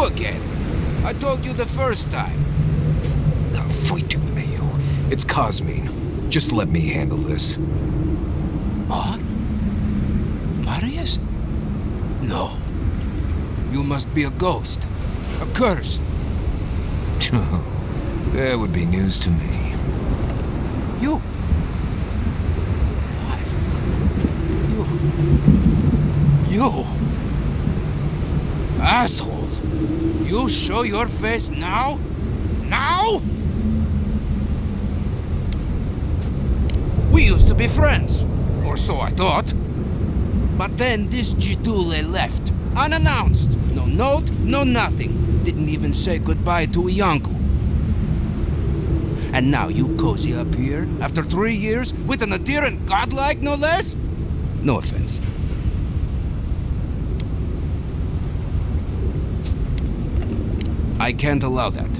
You again. I told you the first time. Fui tu meio. It's Cosmine. Just let me handle this. Marius? No. You must be a ghost. A curse. That would be news to me. You. Alive. You. Asshole. You show your face now? Now? We used to be friends. Or so I thought. But then this Jitule left. Unannounced. No note, no nothing. Didn't even say goodbye to Iancu. And now you cozy up here, after 3 years, with an adherent godlike, no less? No offense. I can't allow that.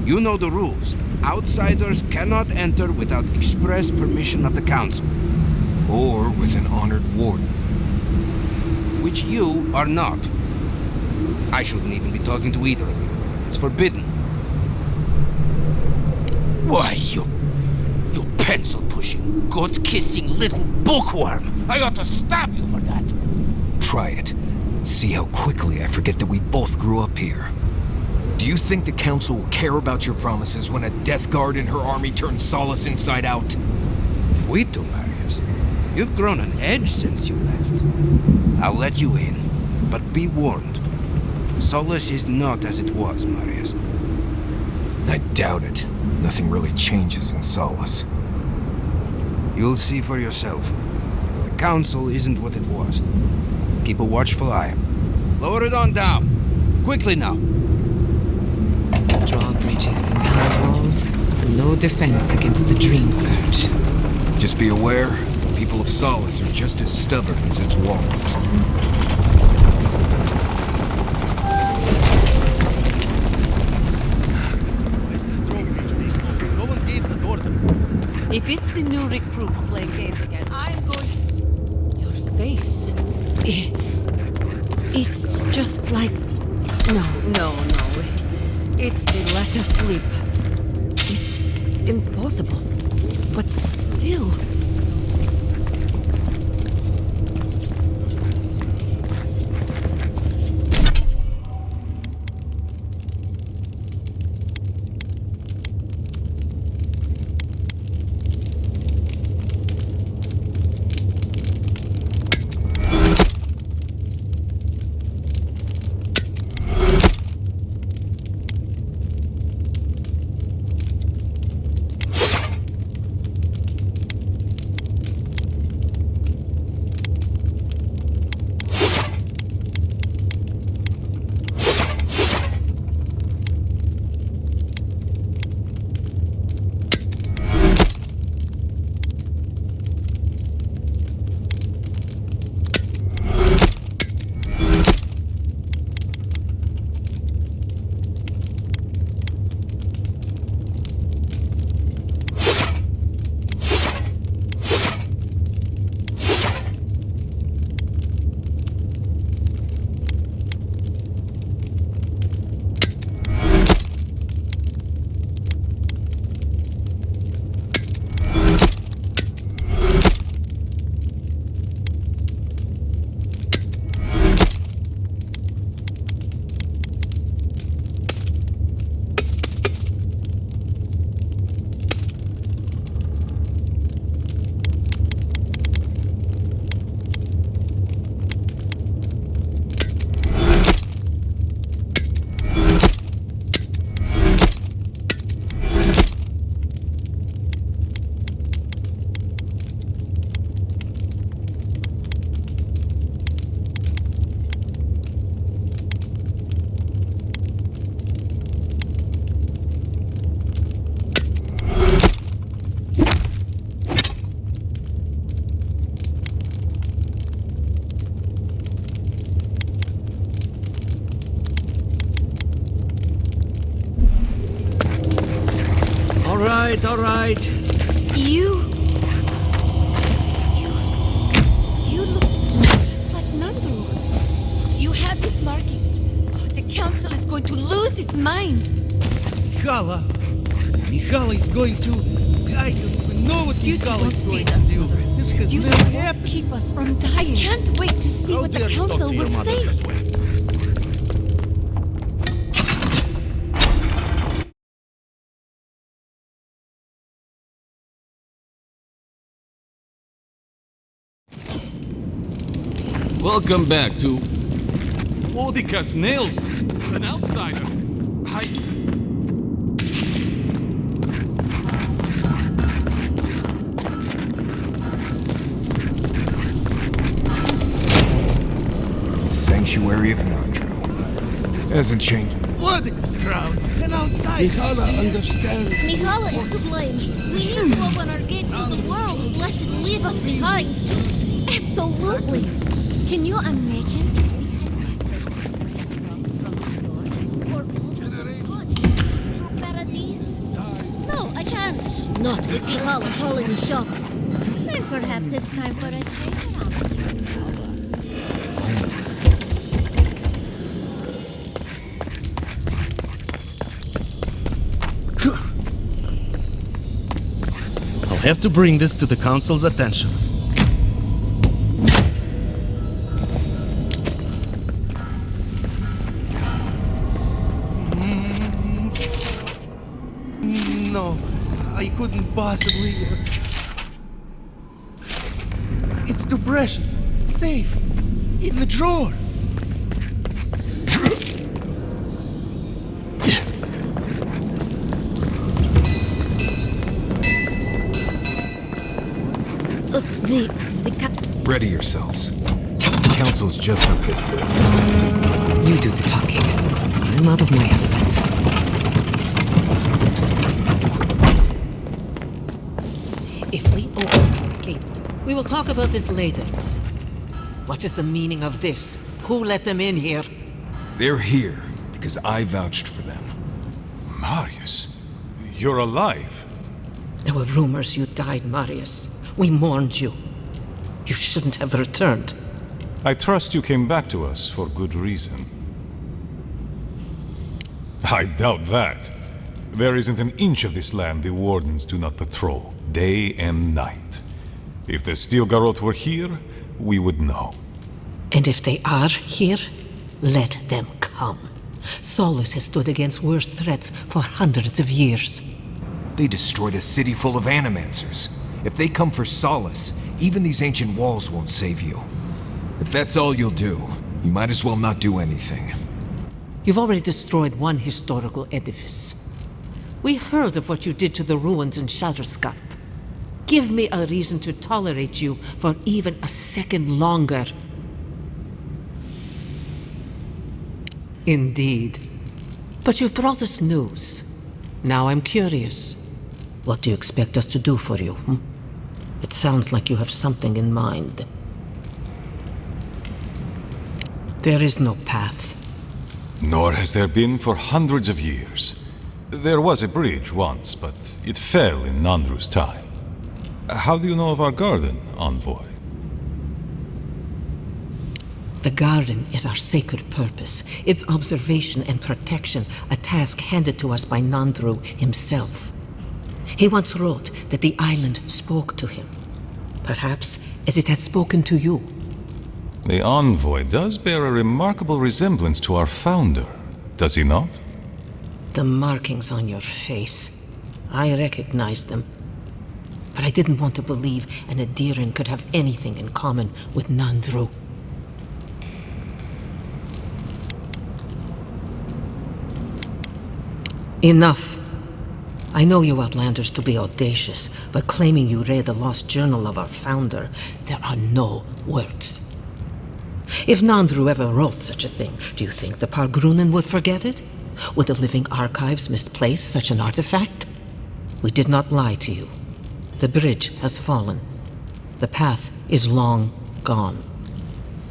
You know the rules. Outsiders cannot enter without express permission of the council. Or with an honored warden. Which you are not. I shouldn't even be talking to either of you. It's forbidden. Why, you pencil-pushing, goat-kissing little bookworm! I ought to stop you for that! Try it. See how quickly I forget that we both grew up here. Do you think the council will care about your promises when a death guard in her army turns Solace inside out? Fuito, Marius. You've grown an edge since you left. I'll let you in, but be warned. Solace is not as it was, Marius. I doubt it. Nothing really changes in Solace. You'll see for yourself. The council isn't what it was. Keep a watchful eye. Lower it on down. Quickly now. Drawbridges and high walls, and no defense against the Dream Scourge. Just be aware, the people of Solace are just as stubborn as its walls. If it's the new recruit playing games again, I'm going to... Your face... It's just like... No. It's the lack of sleep. It's impossible. But still... All right. You look just like Nandru. You had these markings, but The council is going to lose its mind. Mihala is going to... I don't even know what Duty Mihala is won't going beat to us, do. Mother. This has Duty never won't happened. keep us from dying. I can't wait to see How what the dare you talk council to your will mother say. that way? Welcome back to Odica's nails. An outsider. Sanctuary of Nandro. Hasn't changed. Wodica's crown, an outsider. Mihala understands. Mihala is to blame. We need to open our gates to the world, lest it leave us behind. Absolutely. Can you imagine? No, I can't. Not with Mihala calling the shots. Then perhaps it's time for a change. I'll have to bring this to the council's attention. No, I couldn't possibly... It's too precious. Safe. In the drawer. Ready yourselves. The council's just up this lift. You do the talking. I'm out of my element. If we open our gate, we will talk about this later. What is the meaning of this? Who let them in here? They're here because I vouched for them. Marius, you're alive. There were rumors you died, Marius. We mourned you. You shouldn't have returned. I trust you came back to us for good reason. I doubt that. There isn't an inch of this land the wardens do not patrol, day and night. If the Stilgarroth were here, we would know. And if they are here, let them come. Solus has stood against worse threats for hundreds of years. They destroyed a city full of animancers. If they come for solace, even these ancient walls won't save you. If that's all you'll do, you might as well not do anything. You've already destroyed one historical edifice. We heard of what you did to the ruins in Shatterscarp. Give me a reason to tolerate you for even a second longer. Indeed. But you've brought us news. Now I'm curious. What do you expect us to do for you? It sounds like you have something in mind. There is no path. Nor has there been for hundreds of years. There was a bridge once, but it fell in Nandru's time. How do you know of our garden, Envoy? The garden is our sacred purpose, its observation and protection, a task handed to us by Nandru himself. He once wrote that the island spoke to him, perhaps as it has spoken to you. The Envoy does bear a remarkable resemblance to our founder, does he not? The markings on your face, I recognized them. But I didn't want to believe an Aedyrn could have anything in common with Nandru. Enough. I know you Outlanders to be audacious, but claiming you read the lost journal of our founder, there are no words. If Nandru ever wrote such a thing, do you think the Pargrunen would forget it? Would the living archives misplace such an artifact? We did not lie to you. The bridge has fallen. The path is long gone.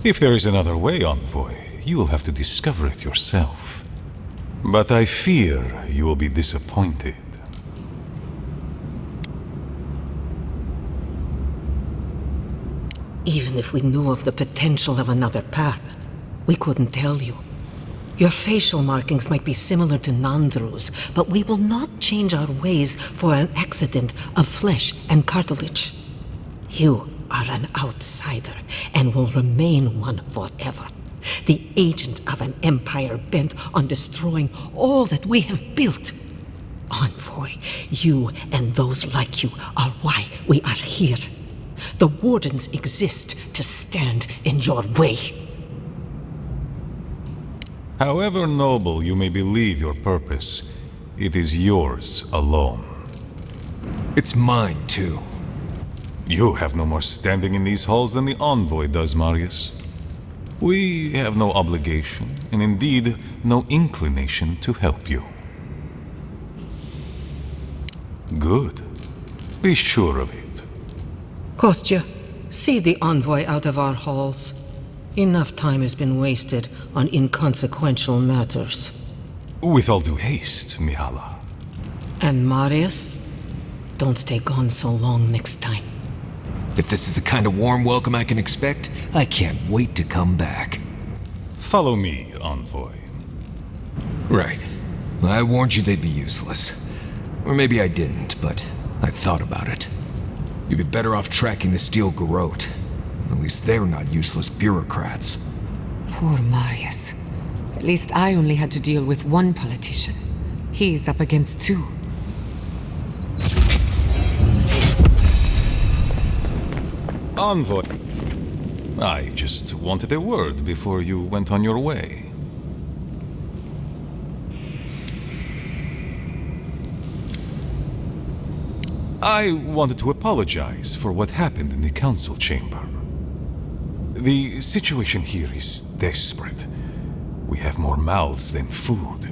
If there is another way, Envoy, you will have to discover it yourself. But I fear you will be disappointed. Even if we knew of the potential of another path, we couldn't tell you. Your facial markings might be similar to Nandru's, but we will not change our ways for an accident of flesh and cartilage. You are an outsider and will remain one forever. The agent of an empire bent on destroying all that we have built. Envoy, you and those like you are why we are here. The Wardens exist to stand in your way. However noble you may believe your purpose, it is yours alone. It's mine, too. You have no more standing in these halls than the Envoy does, Marius. We have no obligation, and indeed, no inclination to help you. Good. Be sure of it. Kostya, see the Envoy out of our halls. Enough time has been wasted on inconsequential matters. With all due haste, Mihala. And Marius, don't stay gone so long next time. If this is the kind of warm welcome I can expect, I can't wait to come back. Follow me, Envoy. Right. I warned you they'd be useless. Or maybe I didn't, but I thought about it. You'd be better off tracking the Steel Garrote. At least they're not useless bureaucrats. Poor Marius. At least I only had to deal with one politician. He's up against two. Envoy. I just wanted a word before you went on your way. I wanted to apologize for what happened in the council chamber. The situation here is desperate. We have more mouths than food.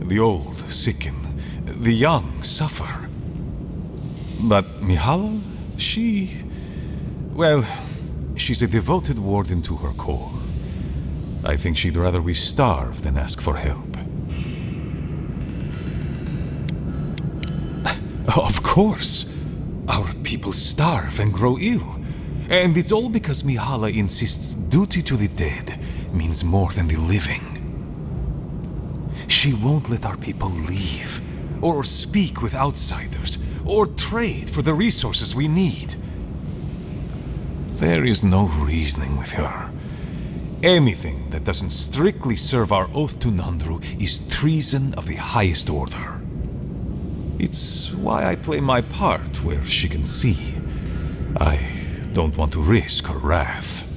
The old sicken, the young suffer. But Mihala, well, she's a devoted warden to her core. I think she'd rather we starve than ask for help. Of course. Our people starve and grow ill. And it's all because Mihala insists duty to the dead means more than the living. She won't let our people leave, or speak with outsiders, or trade for the resources we need. There is no reasoning with her. Anything that doesn't strictly serve our oath to Nandru is treason of the highest order. It's why I play my part where she can see. I don't want to risk her wrath.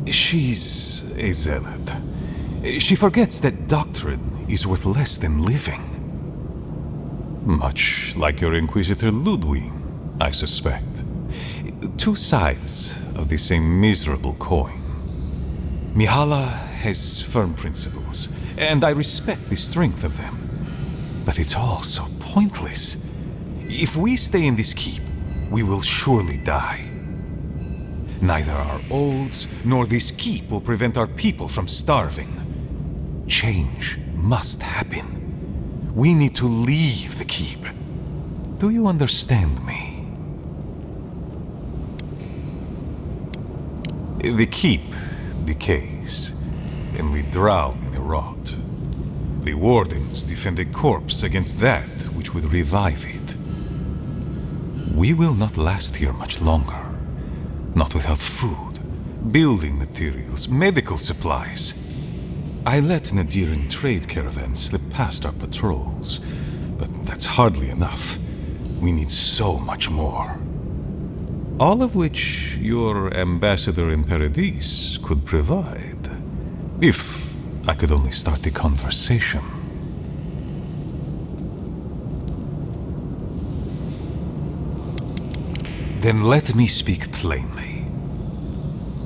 She's a zealot. She forgets that doctrine is worth less than living. Much like your Inquisitor Ludwig, I suspect. Two sides of the same miserable coin. Mihala has firm principles, and I respect the strength of them. But it's all so pointless. If we stay in this keep, we will surely die. Neither our oaths nor this keep will prevent our people from starving. Change must happen. We need to leave the keep. Do you understand me? The keep decays, and we drown in a rot. The wardens defend a corpse against that which would revive it. We will not last here much longer. Not without food, building materials, medical supplies. I let Nadiran trade caravans slip past our patrols, but that's hardly enough. We need so much more. All of which your ambassador in Paradis could provide. If I could only start the conversation. Then let me speak plainly.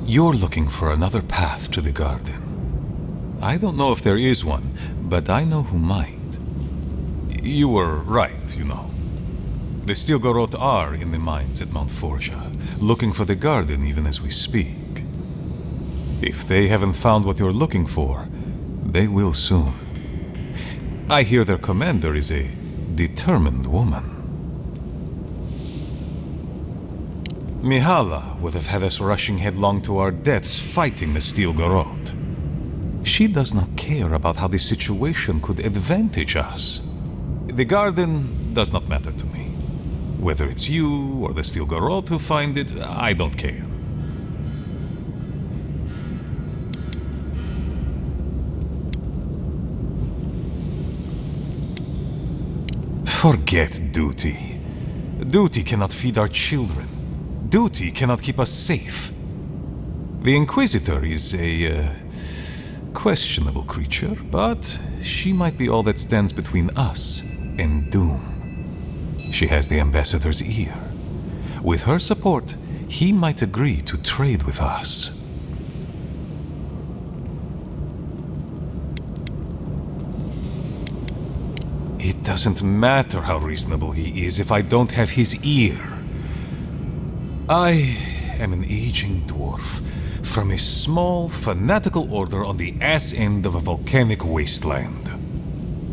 You're looking for another path to the garden. I don't know if there is one, but I know who might. You were right, you know. The Steel Garrote are in the mines at Mount Forja, looking for the garden even as we speak. If they haven't found what you're looking for, they will soon. I hear their commander is a determined woman. Mihala would have had us rushing headlong to our deaths fighting the Steel Garrote. She does not care about how the situation could advantage us. The garden does not matter to me. Whether it's you or the Steel Garrote who find it, I don't care. Forget duty. Duty cannot feed our children. Duty cannot keep us safe. The Inquisitor is a questionable creature, but she might be all that stands between us and doom. She has the Ambassador's ear. With her support, he might agree to trade with us. It doesn't matter how reasonable he is if I don't have his ear. I am an aging dwarf from a small, fanatical order on the ass end of a volcanic wasteland.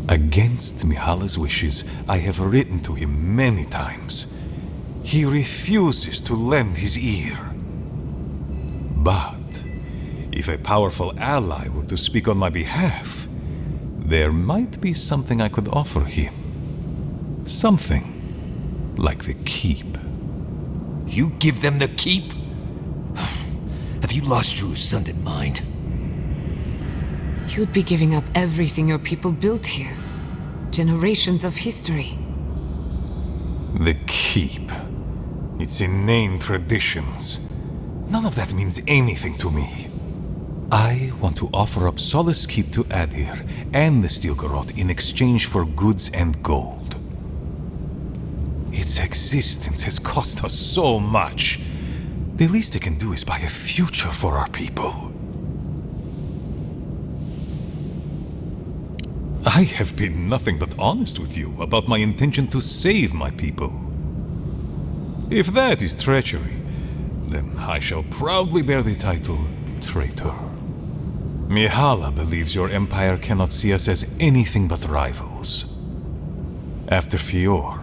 Against Mihala's wishes, I have written to him many times. He refuses to lend his ear. But if a powerful ally were to speak on my behalf, there might be something I could offer him. Something like the keep. You give them the keep? Have you lost your sounded mind? You'd be giving up everything your people built here. Generations of history. The keep. Its inane traditions. None of that means anything to me. I want to offer up Solace Keep to Adir and the Steel Garrote in exchange for goods and gold. Its existence has cost us so much. The least it can do is buy a future for our people. I have been nothing but honest with you about my intention to save my people. If that is treachery, then I shall proudly bear the title traitor. Mihala believes your empire cannot see us as anything but rivals. After Fior,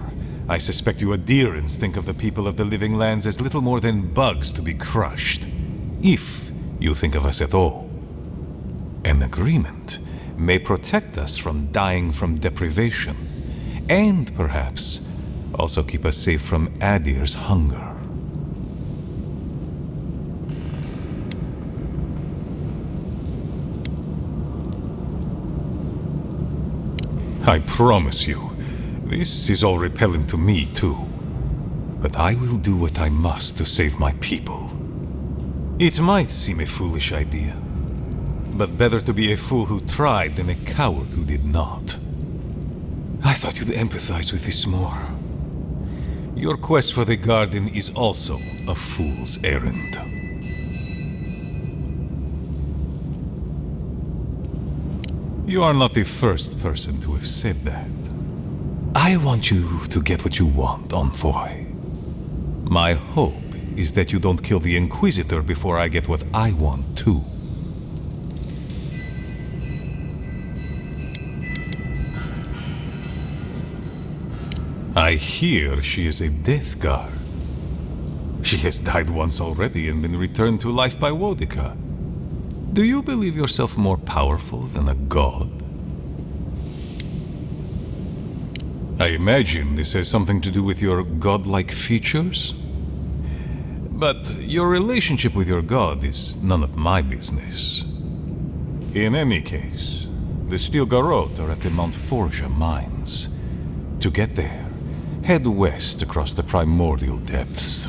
I suspect you Adirans think of the people of the Living Lands as little more than bugs to be crushed. If you think of us at all. An agreement may protect us from dying from deprivation, and perhaps also keep us safe from Adir's hunger. I promise you, this is all repellent to me too. But I will do what I must to save my people. It might seem a foolish idea, but better to be a fool who tried than a coward who did not. I thought you'd empathize with this more. Your quest for the garden is also a fool's errand. You are not the first person to have said that. I want you to get what you want, Envoy. My hope is that you don't kill the Inquisitor before I get what I want too. I hear she is a death guard. She has died once already and been returned to life by Wodica. Do you believe yourself more powerful than a god? I imagine this has something to do with your godlike features? But your relationship with your god is none of my business. In any case, the Steel Garrote are at the Mount Forja mines. To get there, head west across the primordial depths.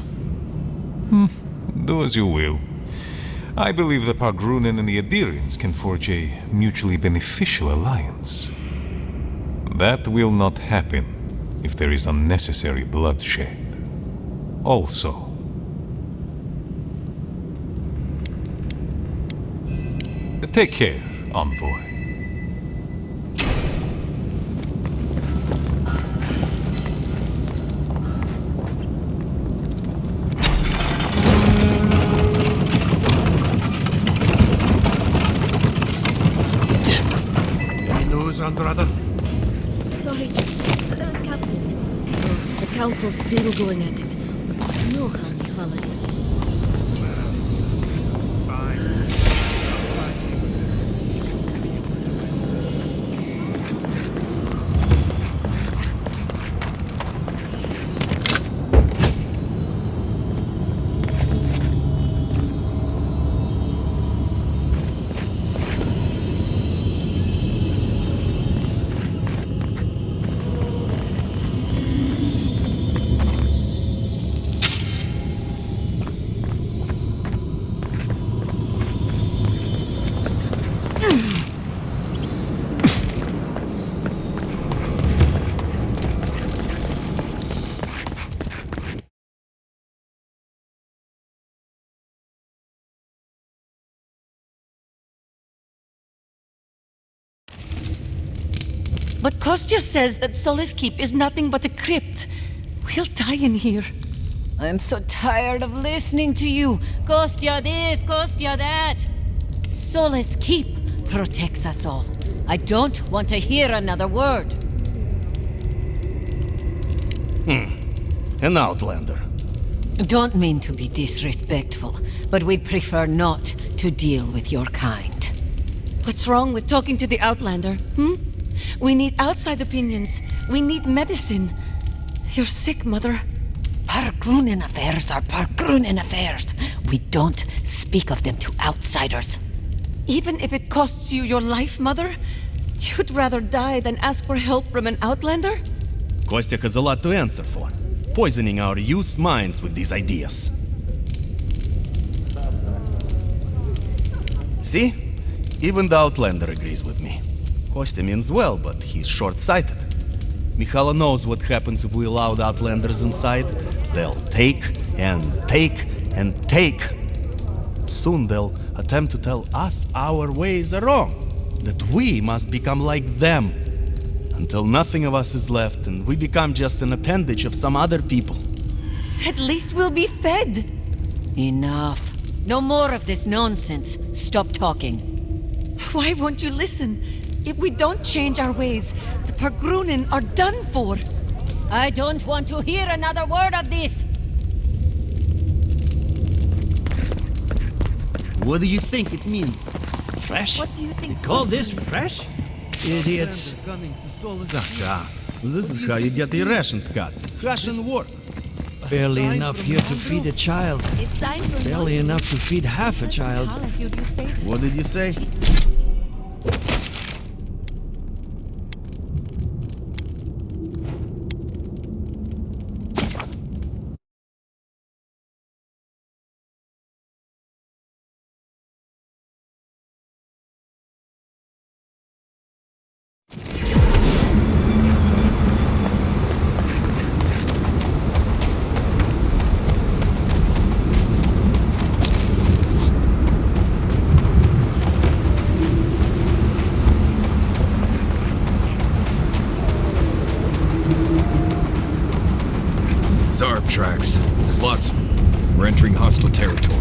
Do as you will. I believe the Pargrunen and the Adirans can forge a mutually beneficial alliance. That will not happen if there is unnecessary bloodshed. Also, take care, Envoy. Andrada? Sorry, Captain. The Council's still going at it. No, honey, families. But Kostya says that Solace Keep is nothing but a crypt. We'll die in here. I'm so tired of listening to you. Kostya this, Kostya that. Solace Keep protects us all. I don't want to hear another word. An outlander. Don't mean to be disrespectful, but we'd prefer not to deal with your kind. What's wrong with talking to the Outlander, We need outside opinions. We need medicine. You're sick, Mother. Pargrunen affairs are Pargrunen affairs. We don't speak of them to outsiders. Even if it costs you your life, Mother? You'd rather die than ask for help from an Outlander? Kostya has a lot to answer for, poisoning our youth's minds with these ideas. See? Even the Outlander agrees with me. Kostya means well, but he's short-sighted. Mikhaila knows what happens if we allow the Outlanders inside. They'll take and take and take. Soon they'll attempt to tell us our ways are wrong, that we must become like them, until nothing of us is left and we become just an appendage of some other people. At least we'll be fed. Enough. No more of this nonsense. Stop talking. Why won't you listen? If we don't change our ways, the Pargrunen are done for. I don't want to hear another word of this. What do you think it means? Fresh? What do you think? You call this fresh? Idiots. Sucker. This is how you get your rations cut. Ration work. Barely enough here to feed a child. Barely enough to feed half a child. What did you say? Zarb tracks. Lots of them. We're entering hostile territory.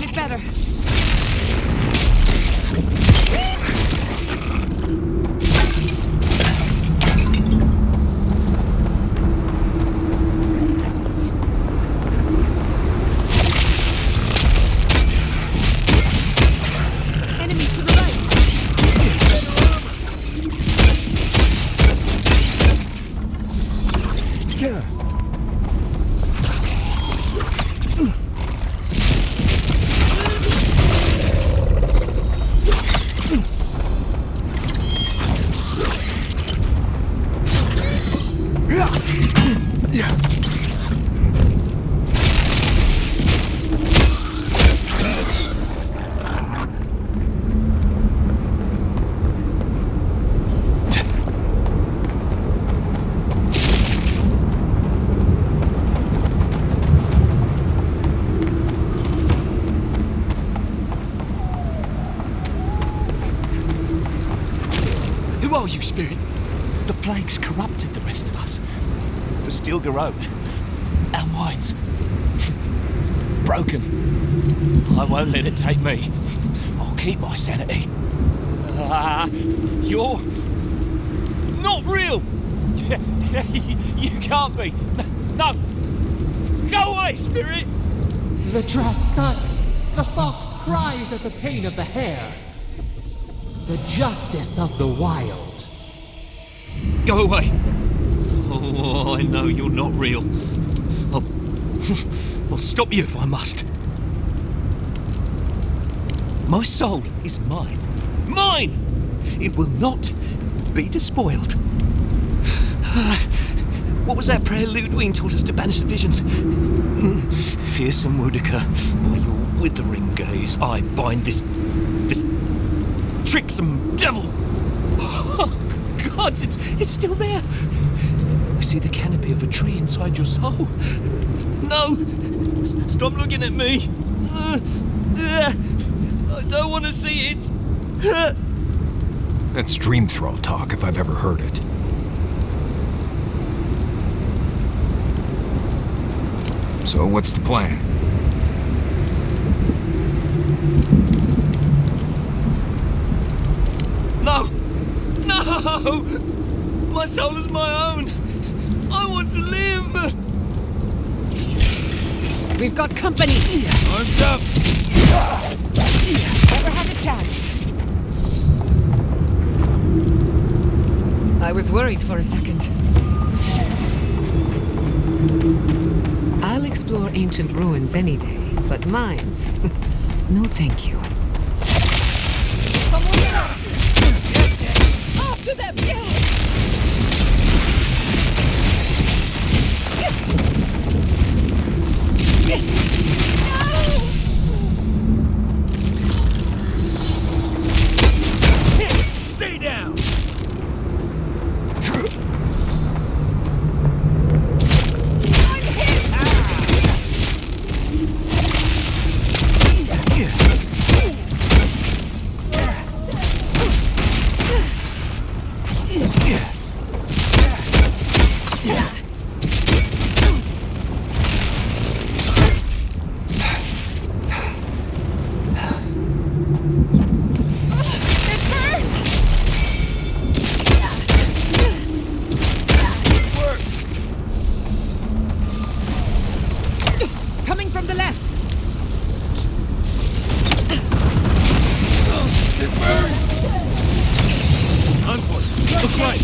me better. Enemy to the right. Who are you, Spirit? The plague's corrupted the rest of us. The steel garrote. Our minds. Broken. I won't let it take me. I'll keep my sanity. You're not real! You can't be. No! Go away, Spirit! The trap cuts. The fox cries at the pain of the hare. The justice of the wild. Go away! Oh, I know you're not real. I'll stop you if I must. My soul is mine. Mine! It will not be despoiled. What was that prayer Ludwig taught us to banish the visions? Fearsome Woodica, by your withering gaze, I bind this tricksome devil. Oh, God, it's still there. I see the canopy of a tree inside your soul. No! Stop looking at me! I don't want to see it! That's dream thrall talk if I've ever heard it. So what's the plan? No! No! My soul is my own! I want to live! We've got company. Arms up! Never had a chance. I was worried for a second. I'll explore ancient ruins any day, but mines? No thank you. Someone get out! After them! Stay down! Coming from the left. Look right!